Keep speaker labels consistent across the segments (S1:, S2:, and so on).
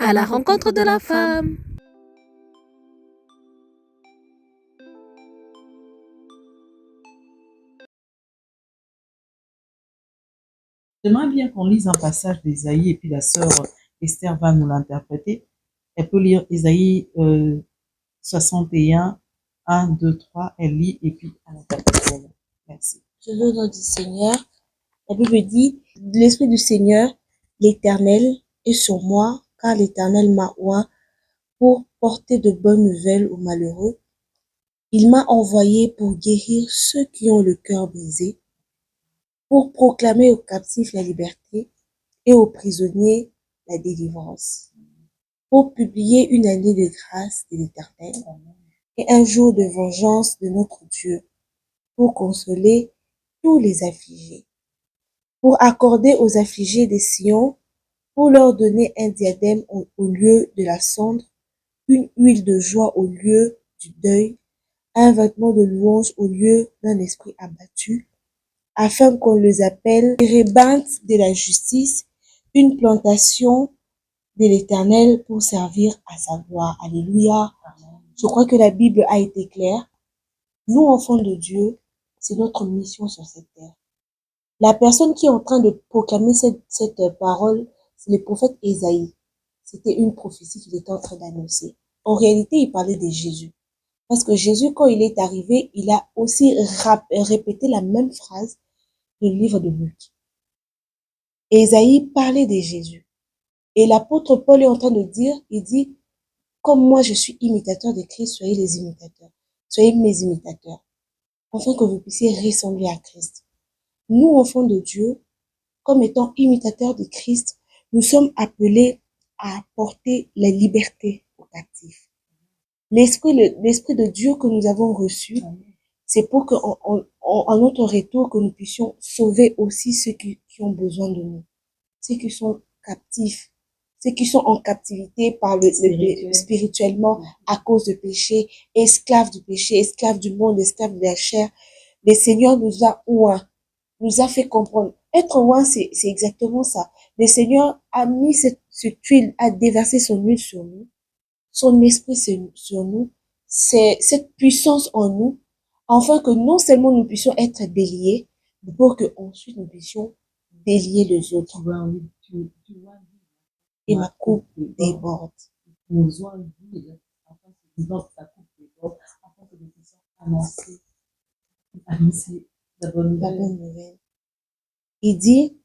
S1: à la rencontre de la femme.
S2: J'aimerais bien qu'on lise un passage d'Ésaïe et puis la sœur Esther va nous l'interpréter. Elle peut lire Ésaïe 61, 1, 2, 3, elle lit et puis elle interprète. Merci.
S3: Je veux au nom du Seigneur. La Bible dit, l'Esprit du Seigneur, l'Éternel, est sur moi, car l'Éternel m'a oint pour porter de bonnes nouvelles aux malheureux. Il m'a envoyé pour guérir ceux qui ont le cœur brisé, pour proclamer aux captifs la liberté et aux prisonniers la délivrance, pour publier une année de grâce de l'Éternel et un jour de vengeance de notre Dieu, pour consoler tous les affligés, pour accorder aux affligés des sillons, pour leur donner un diadème au lieu de la cendre, une huile de joie au lieu du deuil, un vêtement de louange au lieu d'un esprit abattu, afin qu'on les appelle térébinthes de la justice, une plantation de l'Éternel pour servir à sa gloire. Alléluia. Je crois que la Bible a été claire. Nous, enfants de Dieu, c'est notre mission sur cette terre. La personne qui est en train de proclamer cette parole, c'est le prophète Ésaïe. C'était une prophétie qu'il était en train d'annoncer. En réalité, il parlait de Jésus. Parce que Jésus, quand il est arrivé, il a aussi répété la même phrase dans le livre de Luc. Ésaïe parlait de Jésus. Et l'apôtre Paul est en train de dire, il dit, comme moi je suis imitateur de Christ, soyez les imitateurs. Soyez mes imitateurs. Afin que vous puissiez ressembler à Christ. Nous, enfants de Dieu, comme étant imitateurs de Christ, nous sommes appelés à apporter la liberté aux captifs. L'esprit de Dieu que nous avons reçu, c'est pour qu'en notre retour, que nous puissions sauver aussi ceux qui ont besoin de nous. Ceux qui sont captifs, ceux qui sont en captivité spirituellement à cause du péché, esclaves du péché, esclaves du monde, esclaves de la chair. Le Seigneur nous a oint, nous a fait comprendre. Être oint, c'est exactement ça. Le Seigneur a mis cette huile, a déversé son huile sur nous, son esprit sur nous, c'est cette puissance en nous, afin que non seulement nous puissions être déliés, mais pour que ensuite nous puissions délier les autres. Et ma coupe déborde. Annoncer la bonne nouvelle. Il dit,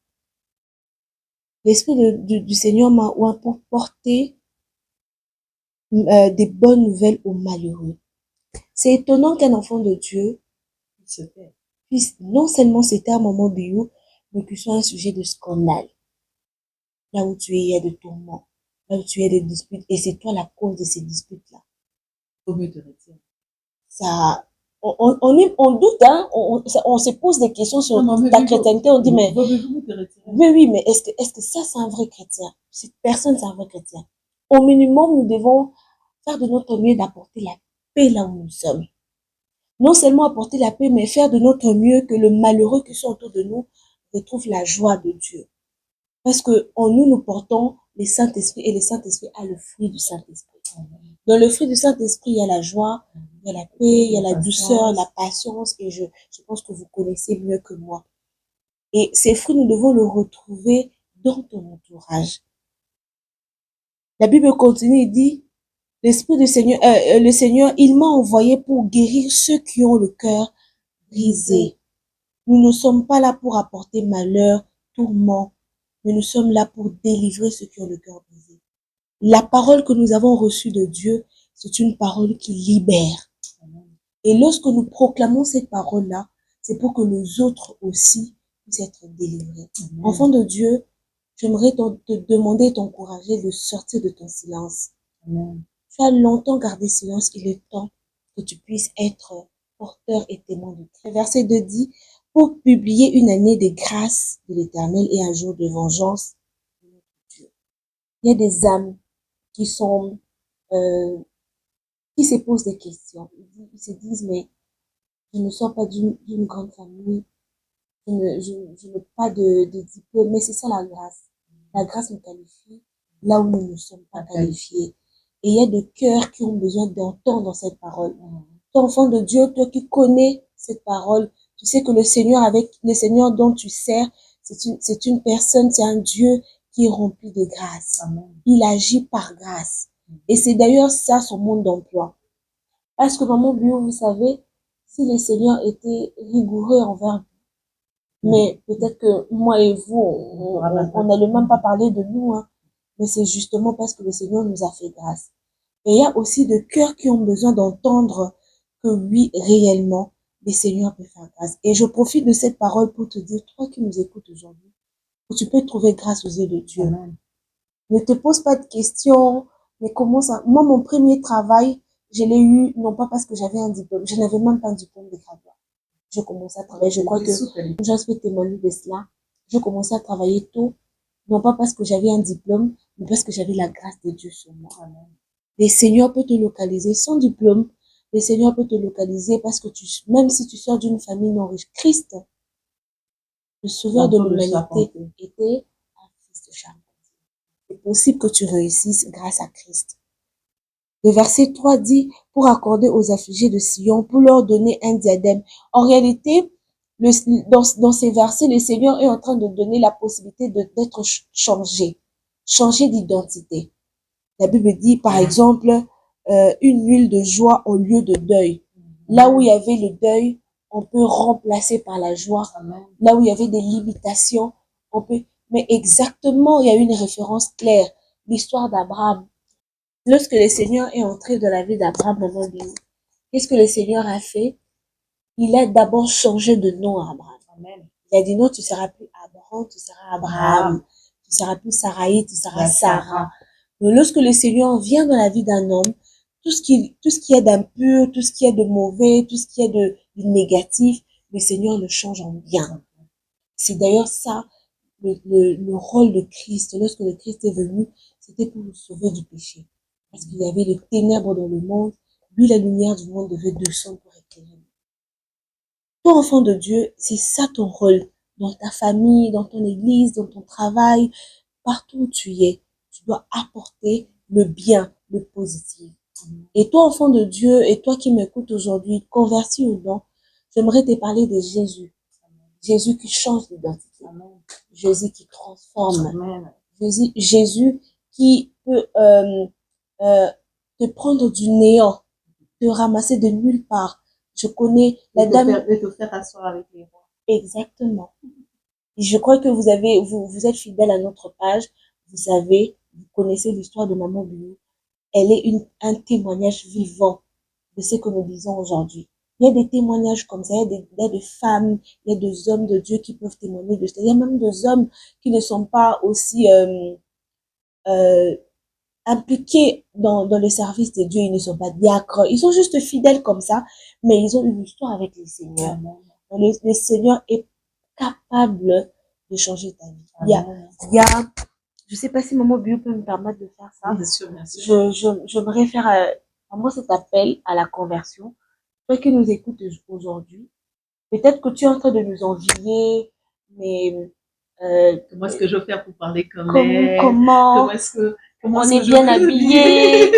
S3: l'Esprit du Seigneur m'a oint pour porter des bonnes nouvelles aux malheureux. C'est étonnant qu'un enfant de Dieu puisse non seulement c'était un moment bio, mais que ce soit un sujet de scandale. Là où tu es, il y a des tourments. Là où tu es, des disputes. Et c'est toi la cause de ces disputes-là. Ça, on doute, hein, on se pose des questions sur ta chrétienté, on dit, mais oui, mais est-ce que ça, c'est un vrai chrétien? Cette personne, c'est un vrai chrétien. Au minimum, nous devons faire de notre mieux d'apporter la paix là où nous sommes. Non seulement apporter la paix, mais faire de notre mieux que le malheureux qui sont autour de nous retrouve la joie de Dieu. Parce que en nous, nous portons le Saint-Esprit et le Saint-Esprit a le fruit du Saint-Esprit. Dans le fruit du Saint-Esprit, il y a la joie, il y a la paix, il y a la douceur, la patience, et je pense que vous connaissez mieux que moi. Et ces fruits, nous devons le retrouver dans ton entourage. La Bible continue et dit, l'Esprit du Seigneur, le Seigneur, il m'a envoyé pour guérir ceux qui ont le cœur brisé. Nous ne sommes pas là pour apporter malheur, tourment, mais nous sommes là pour délivrer ceux qui ont le cœur brisé. La parole que nous avons reçue de Dieu, c'est une parole qui libère. Et lorsque nous proclamons cette parole-là, c'est pour que les autres aussi puissent être délivrés. Enfant de Dieu, j'aimerais te demander et t'encourager de sortir de ton silence. Amen. Tu as longtemps gardé silence, il est temps que tu puisses être porteur et témoin de Christ. Verset 2 dit, pour publier une année de grâce de l'Éternel et un jour de vengeance de notre Dieu. Il y a des âmes qui sont, qui se posent des questions. Ils se disent, mais je ne sors pas d'une grande famille, je n'ai pas de diplôme, mais c'est ça la grâce. La grâce nous qualifie là où nous ne sommes pas qualifiés. Et il y a des cœurs qui ont besoin d'entendre cette parole. Toi, enfant de Dieu, toi qui connais cette parole, tu sais que le Seigneur dont tu sers, c'est une personne, c'est un Dieu qui est rempli de grâce.
S2: Amen.
S3: Il agit par grâce. Et c'est d'ailleurs ça son monde d'emploi. Parce que dans mon bureau, vous savez, si le Seigneur était rigoureux envers vous, mais peut-être que moi et vous, on n'allait même pas parler de nous, hein. Mais c'est justement parce que le Seigneur nous a fait grâce. Et il y a aussi des cœurs qui ont besoin d'entendre que oui, réellement, le Seigneur peut faire grâce. Et je profite de cette parole pour te dire, toi qui nous écoutes aujourd'hui, que tu peux trouver grâce aux yeux de Dieu.
S2: Amen.
S3: Ne te pose pas de questions, mais comment ça... Moi, mon premier travail, je l'ai eu, non pas parce que j'avais un diplôme, je n'avais même pas un diplôme de graduat. Je commençais à travailler, je crois que je peux témoigner de cela. Je commençais à travailler tôt, non pas parce que j'avais un diplôme, mais parce que j'avais la grâce de Dieu sur moi. Amen. Le Seigneur peut te localiser sans diplôme. Le Seigneur peut te localiser parce que même si tu sors d'une famille non riche, Christ, le sauveur de l'humanité, était un fils de charpentier. C'est possible que tu réussisses grâce à Christ. Le verset 3 dit, pour accorder aux affligés de Sion, pour leur donner un diadème. En réalité, dans ces versets, le Seigneur est en train de donner la possibilité d'être changé d'identité. La Bible dit, par exemple, une huile de joie au lieu de deuil. Là où il y avait le deuil, on peut remplacer par la joie. Amen. Là où il y avait des limitations, on peut... Mais exactement, il y a une référence claire. L'histoire d'Abraham. Lorsque le Seigneur est entré dans la vie d'Abraham, qu'est-ce que le Seigneur a fait? Il a d'abord changé de nom à Abraham. Amen. Il a dit non, tu ne seras plus Abraham, tu seras Abraham. Tu ne seras plus Sarai, tu seras Sarah. Mais lorsque le Seigneur vient dans la vie d'un homme, tout ce qui est d'impur, tout ce qui est de mauvais, tout ce qui est de négatif, le Seigneur le change en bien. C'est d'ailleurs ça, le rôle de Christ. Lorsque le Christ est venu, c'était pour nous sauver du péché. Parce qu'il y avait les ténèbres dans le monde. Lui, la lumière du monde devait descendre pour éclairer. Toi, enfant de Dieu, c'est ça ton rôle. Dans ta famille, dans ton église, dans ton travail, partout où tu es, tu dois apporter le bien, le positif. Et toi, enfant de Dieu, et toi qui m'écoutes aujourd'hui, converti ou non, j'aimerais te parler de Jésus. Jésus qui change d'identité. Jésus qui transforme. Amen. Jésus qui peut te prendre du néant, te ramasser de nulle part. Je connais la dame...
S2: Et te faire asseoir avec les rois.
S3: Exactement. Et je crois que vous êtes fidèle à notre page. Vous savez, vous connaissez l'histoire de Maman Biou. Elle est un témoignage vivant de ce que nous disons aujourd'hui. Il y a des témoignages comme ça, il y a des femmes, il y a des hommes de Dieu qui peuvent témoigner de ça. Il y a même des hommes qui ne sont pas aussi impliqués dans le service de Dieu. Ils ne sont pas diacres. Ils sont juste fidèles comme ça, mais ils ont une histoire avec le Seigneur. Le Seigneur est capable de changer ta vie. Il y a, je sais pas si Maman Bio peut me permettre de faire ça.
S2: Bien sûr, bien sûr.
S3: Je me réfère à moi cet appel à la conversion. Toi qui nous écoutes aujourd'hui, peut-être que tu es en train de nous envier, mais
S2: comment est-ce que je vais faire pour parler comme elle?
S3: Comment on est bien habillé,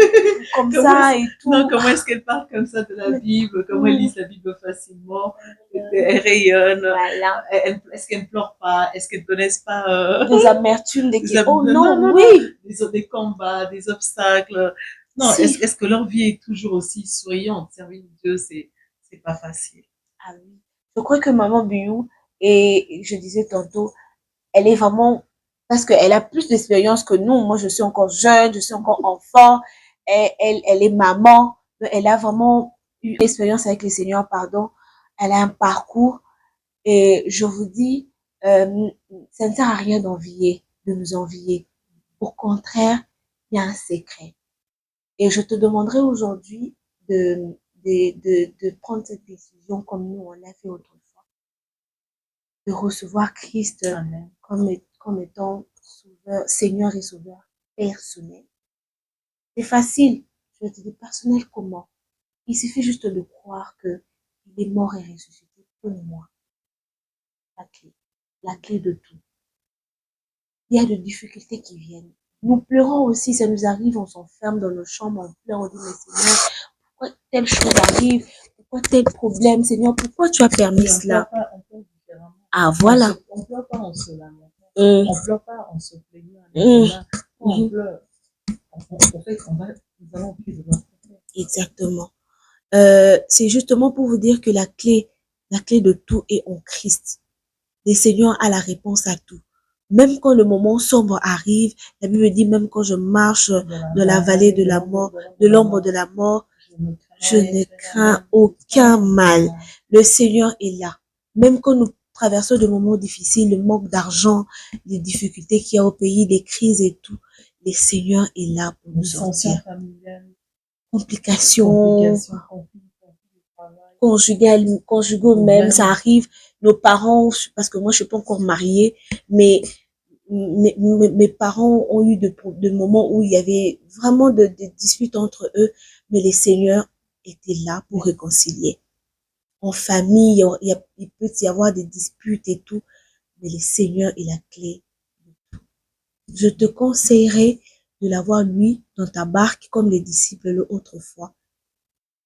S3: comme ça et tout.
S2: Non, comment est-ce qu'elle parle comme ça de la Bible? Comment elle lit la Bible facilement? Elle rayonne.
S3: Voilà.
S2: Est-ce qu'elle ne pleure pas? Est-ce qu'elle ne connaissent pas
S3: des amertumes, oh non, oui.
S2: Des combats, des obstacles. Non, si. Est-ce que leur vie est toujours aussi souriante? Servir Dieu, c'est pas facile.
S3: Ah oui. Je crois que Maman Biou, et je disais tantôt, elle est vraiment, parce qu'elle a plus d'expérience que nous. Moi, je suis encore jeune, je suis encore enfant. Elle est maman. Elle a vraiment eu l'expérience avec le Seigneur, pardon. Elle a un parcours. Et je vous dis, ça ne sert à rien de nous envier. Au contraire, il y a un secret. Et je te demanderai aujourd'hui de prendre cette décision comme nous, on l'a fait autrefois. De recevoir Christ comme étant sauveur, Seigneur et sauveur personnel. C'est facile. Je te dis personnel comment? Il suffit juste de croire que il est mort et ressuscité pour moi. La clé de tout. Il y a des difficultés qui viennent. Nous pleurons aussi, ça nous arrive, on s'enferme dans nos chambres, on pleure, on dit, mais Seigneur, pourquoi telle chose arrive? Pourquoi tel problème, Seigneur? Pourquoi tu as permis cela?
S2: On pleure différemment.
S3: Ah, voilà.
S2: On pleure pas en se lamentant.
S3: Hum,
S2: On pleure pas en se plaignant.
S3: hum,
S2: Quand on
S3: mhm.
S2: pleure, en fait, nous allons au pied de notre Père.
S3: Exactement. C'est justement pour vous dire que la clé de tout est en Christ. Le Seigneur a la réponse à tout. Même quand le moment sombre arrive, la Bible dit, même quand je marche dans la vallée de la mort, de l'ombre de la mort, je ne crains aucun mal. Le Seigneur est là. Même quand nous traversons des moments difficiles, le manque d'argent, les difficultés qu'il y a au pays, les crises et tout, le Seigneur est là pour nous sortir. Complications, conjugaux même, ça arrive. Nos parents, parce que moi je suis pas encore mariée, mais mes parents ont eu de moments où il y avait vraiment de disputes entre eux, mais le Seigneur était là pour réconcilier. En famille, il peut y avoir des disputes et tout, mais le Seigneur est la clé. Je te conseillerais de l'avoir lui dans ta barque comme les disciples l'autre fois.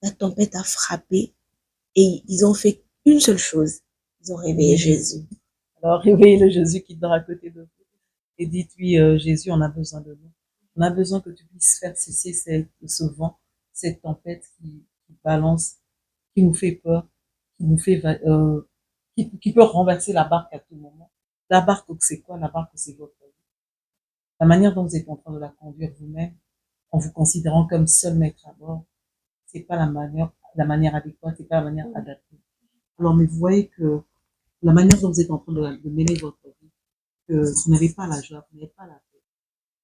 S3: La tempête a frappé et ils ont fait une seule chose. Ils ont réveillé Jésus.
S2: Alors, réveillez le Jésus qui dort à côté de vous. Et dites-lui, Jésus, on a besoin de nous. On a besoin que tu puisses faire cesser ce vent, cette tempête qui balance, qui nous fait peur, qui nous fait, qui peut renverser la barque à tout moment. La barque, c'est quoi? La barque, c'est votre vie. La manière dont vous êtes en train de la conduire vous-même, en vous considérant comme seul maître à bord, c'est pas la manière adéquate, c'est pas la manière adaptée. Alors, mais vous voyez que la manière dont vous êtes en train de mener votre vie, que vous n'avez pas la joie, vous n'avez pas la paix.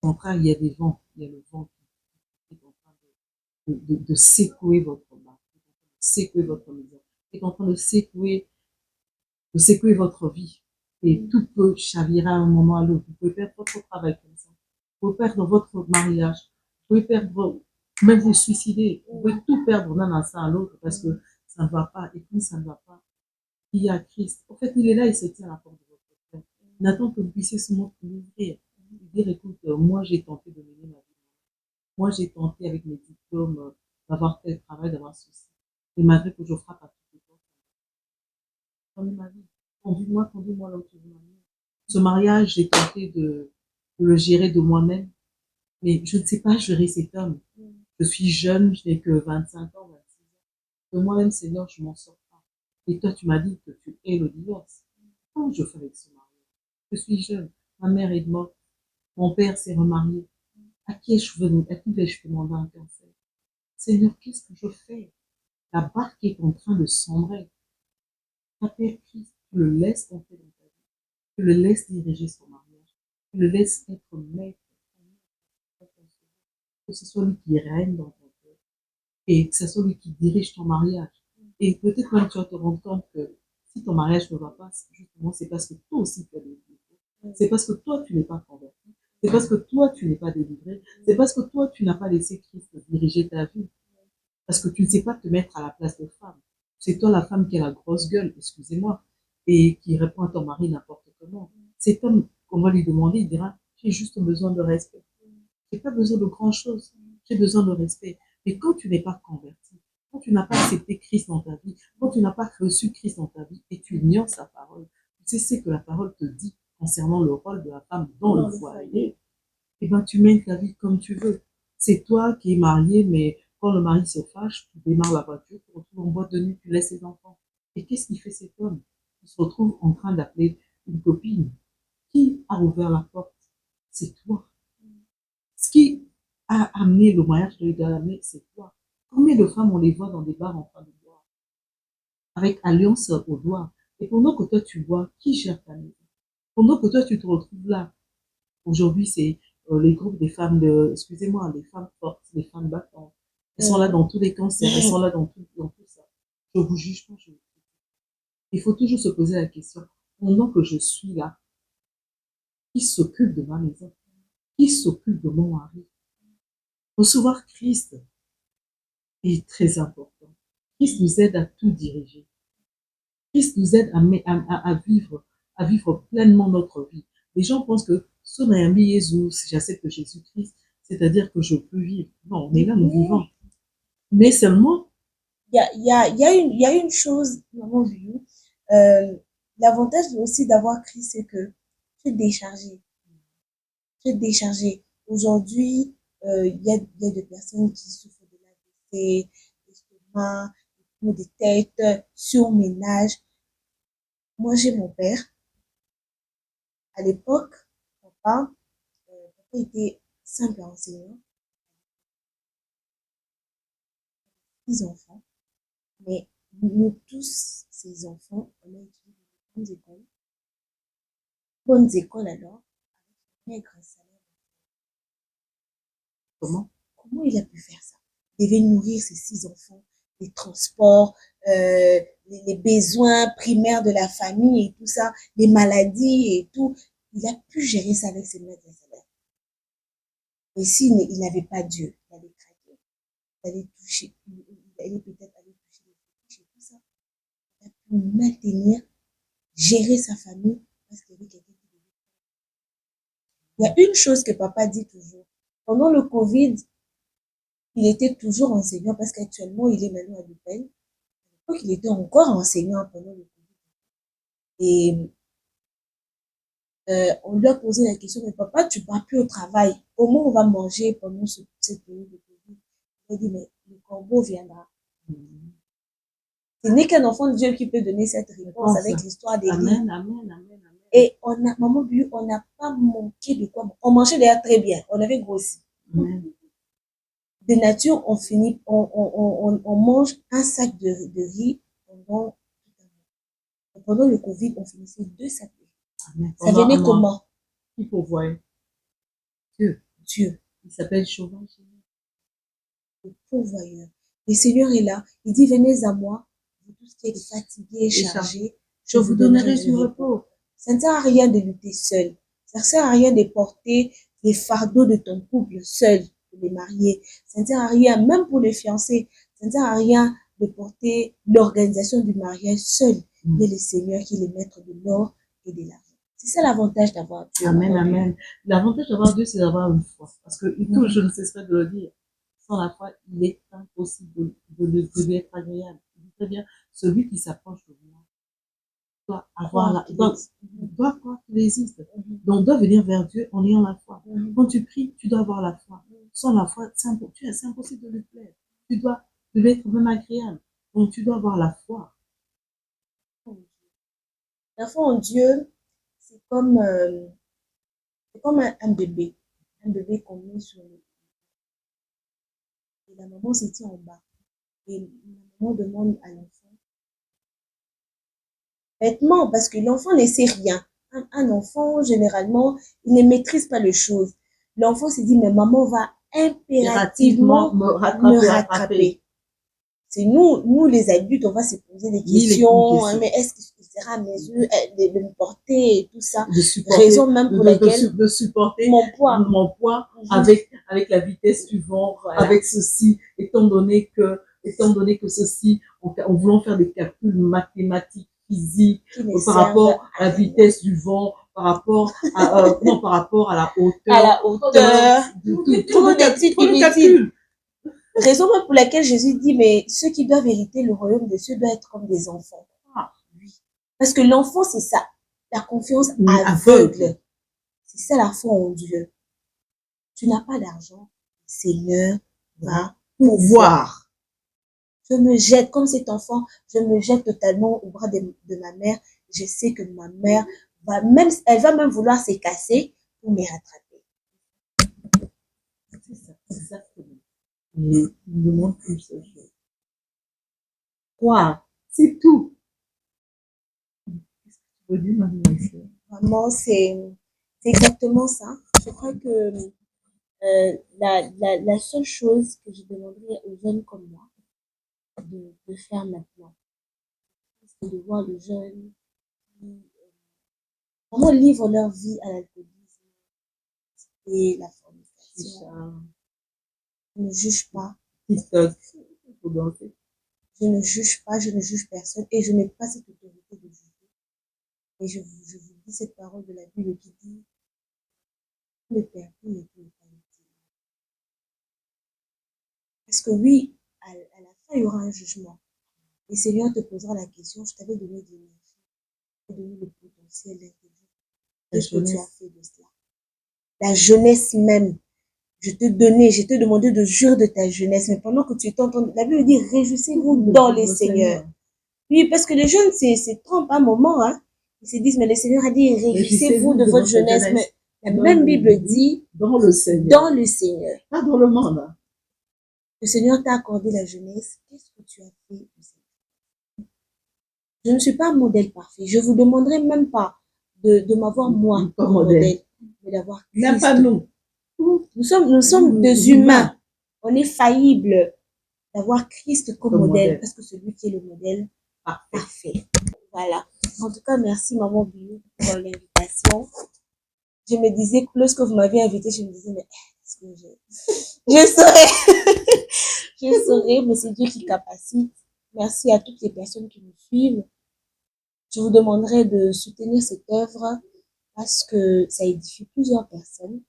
S2: Au contraire, il y a des vents, il y a le vent qui est en train de secouer votre barque, de secouer votre maison, qui est en train de secouer votre vie. Et tout peut chavirer à un moment à l'autre. Vous pouvez perdre votre travail comme ça. Vous pouvez perdre votre mariage. Vous pouvez perdre, même vous suicider. Vous pouvez tout perdre d'un instant à l'autre parce que ça ne va pas. Et puis ça ne va pas. Il y a Christ. En fait, il est là, il se tient à la porte de votre cœur. Il attend que vous puissiez seulement l'ouvrir. Dire, écoute, moi j'ai tenté de mener ma vie. Moi j'ai tenté avec mes diplômes d'avoir tel travail, d'avoir ceci. Et malgré que je frappe à toutes les portes, conduis ma vie. Conduis-moi là où tu veux m'amener. Ce mariage, j'ai tenté de le gérer de moi-même, mais je ne sais pas gérer cet homme. Je suis jeune, je n'ai que 25 ans, 26 ans. De moi-même, Seigneur, je m'en sors pas. Et toi, tu m'as dit que tu hais le divorce. Comment je fais avec ce mariage? Je suis jeune, ma mère est morte, mon père s'est remarié. À qui vais-je demander un conseil? Seigneur, qu'est-ce que je fais? La barque est en train de sombrer. Appelle Christ, tu le laisses entrer dans ta vie. Tu le laisses diriger son mariage. Tu le laisses être maître. Que ce soit lui qui règne dans ton cœur. Et que ce soit lui qui dirige ton mariage. Et peut-être même tu vas te rendre compte que si ton mariage ne va pas, justement, c'est parce que toi aussi tu as des défauts. C'est parce que toi tu n'es pas converti. C'est parce que toi tu n'es pas délivré. C'est parce que toi tu n'as pas laissé Christ diriger ta vie. Parce que tu ne sais pas te mettre à la place de femme. C'est toi la femme qui a la grosse gueule, excusez-moi, et qui répond à ton mari n'importe comment. Cet homme, on va lui demander, il dira, j'ai juste besoin de respect. J'ai pas besoin de grand chose. J'ai besoin de respect. Mais quand tu n'es pas converti, quand tu n'as pas accepté Christ dans ta vie, quand tu n'as pas reçu Christ dans ta vie et tu ignores sa parole, tu sais ce que la parole te dit concernant le rôle de la femme dans le foyer, eh ben, tu mènes ta vie comme tu veux. C'est toi qui es marié, mais quand le mari se fâche, tu démarres la voiture, tu te retrouves en boîte de nuit, tu laisses les enfants. Et qu'est-ce qu'il fait cet homme? Il se retrouve en train d'appeler une copine. Qui a ouvert la porte? C'est toi. Ce qui a amené le mariage de l'amener, c'est toi. Combien de femmes on les voit dans des bars en train de boire, avec alliance au doigt. Et pendant que toi tu bois, qui gère ta maison? Pendant que toi tu te retrouves là. Aujourd'hui, c'est les groupes des femmes excusez-moi, les femmes fortes, les femmes battantes. Elles sont là dans tous les cancers, elles sont là dans tout ça. Je vous juge pas, il faut toujours se poser la question, pendant que je suis là, qui s'occupe de ma maison? Qui s'occupe de mon mari? Recevoir Christ est très important. Christ nous aide à tout diriger. Christ nous aide à vivre pleinement notre vie. Les gens pensent que Sonayambi Yesu, si j'accepte Jésus-Christ, c'est-à-dire que je peux vivre. Non, on est là, nous vivons. Mais seulement,
S3: Il y a une chose, maman Vu, l'avantage aussi d'avoir Christ, c'est que tu es déchargé. Tu es déchargé. Aujourd'hui, il y a des personnes qui souffrent de l'AVC, l'estomac, des maux de tête, surménage. Moi, j'ai mon père. À l'époque, papa était simple enseignant, 6 enfants. Mais nous tous, ces enfants, on a étudié dans de bonnes écoles alors, avec un grand salaire.
S2: comment?
S3: Comment il a pu faire ça? Il devait nourrir ses 6 enfants, les transports, les besoins primaires de la famille et tout ça, les maladies et tout. Il a pu gérer ça avec ses maîtres de salaire. Et s'il il n'avait pas Dieu, il allait craquer, il allait toucher, il allait peut-être aller toucher les fétiches et tout ça. Il a pu maintenir, gérer sa famille parce qu'il y avait quelqu'un qui devait. Il y a une chose que papa dit toujours. Pendant le Covid, il était toujours enseignant parce qu'actuellement, il est maintenant à l'UPEL. Donc, il était encore enseignant pendant le Covid. Et on lui a posé la question, mais papa, tu ne pars plus au travail. Comment on va manger pendant cette période de Covid? Il a dit, mais le corbeau viendra. Ce n'est qu'un enfant de Dieu qui peut donner cette réponse avec l'histoire d'Élie.
S2: Amen, amen, amen, amen.
S3: Et maman Bu, on n'a pas manqué de quoi. On mangeait d'ailleurs très bien. On avait grossi.
S2: Amen.
S3: De nature, on mange un sac de riz pendant le Covid, on finissait 2 sacs de riz.
S2: Amen.
S3: Ça venait comment?
S2: Il faut voir Dieu.
S3: Dieu.
S2: Il s'appelle Chauvin.
S3: Le pourvoyeur. Le Seigneur est là. Il dit, venez à moi, vous tous qui êtes fatigués et chargés, je vous donnerai du repos. Ça ne sert à rien de lutter seul. Ça ne sert à rien de porter les fardeaux de ton couple seul, pour les mariés. Ça ne sert à rien, même pour les fiancés. Ça ne sert à rien de porter l'organisation du mariage seul. Il y a le Seigneur qui est le maître de l'or et de l'argent. C'est ça l'avantage d'avoir Dieu.
S2: Amen, amen. L'avantage d'avoir Dieu, c'est d'avoir une foi. Parce que tout, je ne cesserai de le dire. Sans la foi, il est impossible de lui être agréable. C'est-à-dire, celui qui s'approche de moi doit avoir doit croire qu'il existe. Donc, doit venir vers Dieu en ayant la foi. Quand tu pries, tu dois avoir la foi. Sans la foi, c'est impossible de lui plaire. Tu dois lui être même agréable. Donc, tu dois avoir la foi.
S3: La foi en Dieu, c'est comme un bébé. Un bébé qu'on met sur le. Et la maman se tient en bas. Et la maman demande à l'enfant. Bêtement, parce que l'enfant ne sait rien. Un enfant, généralement, il ne maîtrise pas les choses. L'enfant se dit, mais maman va impérativement me rattraper. C'est nous les adultes, on va se poser des questions. Mais est-ce qu'il sera à mes yeux de me porter et tout ça? Raison même pour laquelle
S2: de supporter
S3: mon poids
S2: avec la vitesse du vent, avec ceci, étant donné que ceci, en voulant faire des calculs mathématiques, physiques, par rapport à la vitesse du vent, par rapport à par rapport à la hauteur,
S3: trop d'études inutiles. Raison pour laquelle Jésus dit, mais ceux qui doivent hériter le royaume de Dieu doivent être comme des enfants. Oui. Parce que l'enfant, c'est ça, la confiance aveugle. C'est ça la foi en Dieu. Tu n'as pas d'argent, le Seigneur va pouvoir. Je me jette, comme cet enfant, je me jette totalement au bras de ma mère. Je sais que ma mère elle va même vouloir se casser pour me rattraper.
S2: C'est ça, exactement. Et il me demande qu'une seule chose. Croire, c'est tout. Qu'est-ce que tu veux dire, mademoiselle?
S3: Vraiment, c'est exactement ça. Je crois que la seule chose que je demanderais aux jeunes comme moi de faire maintenant, c'est de voir les jeunes qui vraiment livrent leur vie à l'alcoolisme et la fornication. Je ne juge pas. Je ne juge pas, je ne juge personne et je n'ai pas cette autorité de juger. Et je vous dis cette parole de la Bible qui dit le perdu ne peut pas l'utile. Parce que oui, à la fin, il y aura un jugement. Le Seigneur te posera la question, je t'avais donné de l'énergie, je t'ai donné le potentiel d'intelligence. Qu'est-ce que tu as fait de cela? La jeunesse même. Je t'ai demandé de jurer de ta jeunesse, mais pendant que tu t'entends, la Bible dit, réjouissez-vous dans les Seigneurs. Oui, parce que les jeunes se trompent un moment, hein. Ils se disent, mais le Seigneur a dit, réjouissez-vous de votre jeunesse. Mais la même Bible dit,
S2: dans le Seigneur.
S3: Dans le Seigneur.
S2: Pas dans le monde. Hein.
S3: Le Seigneur t'a accordé la jeunesse. Qu'est-ce que tu as fait? Je ne suis pas un modèle parfait. Je vous demanderai même pas de m'avoir moi comme modèle, mais d'avoir Christ.
S2: Même pas nous.
S3: Nous sommes des humains. On est faillibles d'avoir Christ comme modèle, parce que celui qui est le modèle parfait. Voilà. En tout cas, merci Maman Biou pour l'invitation. Je me disais que lorsque vous m'avez invité, je me disais, mais est-ce que je saurais. Je saurais, mais c'est Dieu qui capacite. Merci à toutes les personnes qui nous suivent. Je vous demanderai de soutenir cette œuvre parce que ça édifie plusieurs personnes.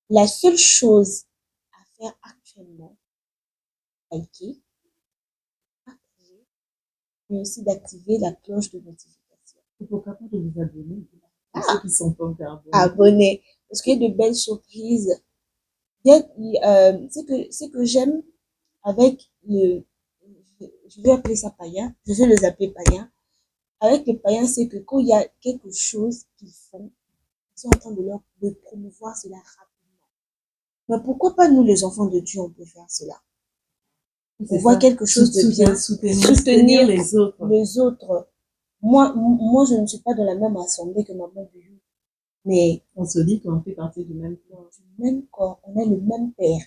S3: La seule chose à faire actuellement, liker, partager, mais aussi d'activer la cloche de notification.
S2: Et pourquoi pas de vous abonner pour ceux qui sont pas encore
S3: abonnés. Parce qu'il y a de belles surprises. C'est que j'aime avec je vais appeler ça païen, je vais les appeler païens. Avec les païens, c'est que quand il y a quelque chose qu'ils font, ils sont en train de promouvoir cela rapidement. Mais pourquoi pas nous, les enfants de Dieu, on peut faire cela? On voit quelque chose de bien, soutenir les autres. Moi, je ne suis pas dans la même assemblée que Maman Biou, mais
S2: on se dit qu'on fait partie du même corps.
S3: Du même corps, on a le même Père.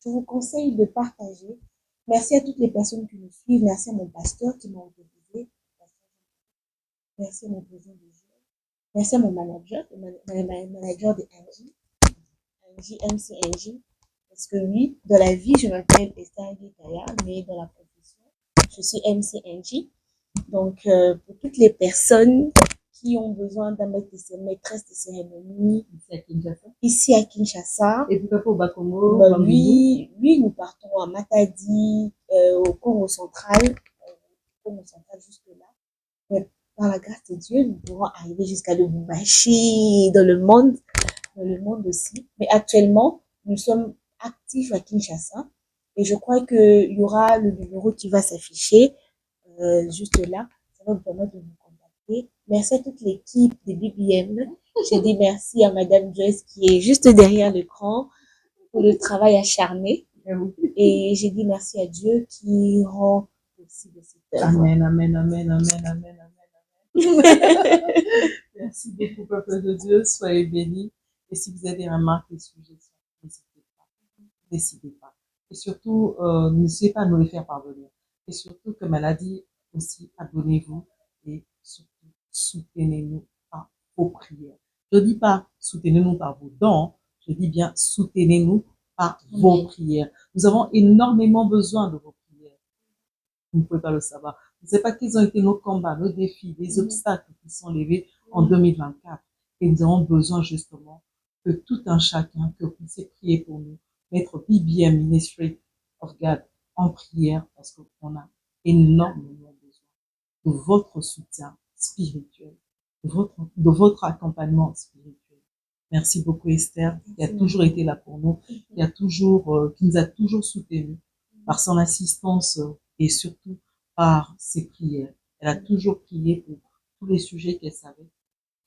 S3: Je vous conseille de partager. Merci à toutes les personnes qui nous suivent. Merci à mon pasteur qui m'a autorisé. Merci à mon président de jeu. Merci à mon manager, le manager de NJ, MC NJ. Parce que oui, dans la vie, je m'appelle Esther Guitaya, mais dans la profession, je suis MC NJ. Donc, pour toutes les personnes qui ont besoin d'un maîtresse de cérémonie ici à Kinshasa.
S2: Et pourquoi pas au Bakongo?
S3: Oui, nous partons à Matadi, au Congo central, jusque là. Mais par la grâce de Dieu, nous pourrons arriver jusqu'à Lubumbashi, dans le monde aussi. Mais actuellement, nous sommes actifs à Kinshasa et je crois qu'il y aura le numéro qui va s'afficher juste là. Ça va vous permettre de nous contacter. Merci à toute l'équipe de BBM. J'ai dit merci à Madame Joyce qui est juste derrière l'écran pour le travail acharné. Et j'ai dit merci à Dieu qui rend possible cette œuvre.
S2: Amen, amen, amen, amen, amen, amen. Merci beaucoup, peuple de Dieu. Soyez bénis. Et si vous avez des remarques et suggestions, n'hésitez pas. N'hésitez pas. Et surtout, n'hésitez pas à nous les faire parvenir. Et surtout, comme elle a dit aussi, abonnez-vous et surtout, soutenez-nous par vos prières. Je ne dis pas soutenez-nous par vos dons, je dis bien soutenez-nous par vos prières. Nous avons énormément besoin de vos prières. Vous ne pouvez pas le savoir. Vous ne savez pas quels ont été nos combats, nos défis, les obstacles qui sont levés en 2024. Et nous avons besoin justement que tout un chacun, que vous puissiez prier pour nous, mettre BBM Ministry of God en prière parce qu'on a énormément besoin de votre soutien spirituel, de votre accompagnement spirituel. Merci beaucoup Esther, qui a toujours été là pour nous, qui nous a toujours soutenus par son assistance et surtout par ses prières. Elle a toujours prié pour tous les sujets qu'elle savait.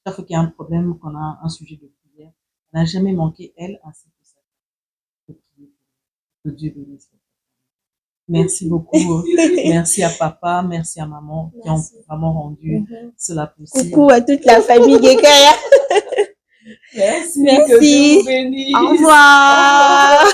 S2: Chaque fois qu'il y a un problème, qu'on a un sujet de prière, elle n'a jamais manqué, elle, ainsi que ça, de prier pour que Dieu bénisse. Merci beaucoup. Merci à papa, merci à maman qui ont vraiment rendu cela possible.
S3: Coucou à toute la famille Gekaya.
S2: Merci. Que Dieu vous bénisse.
S3: Au revoir.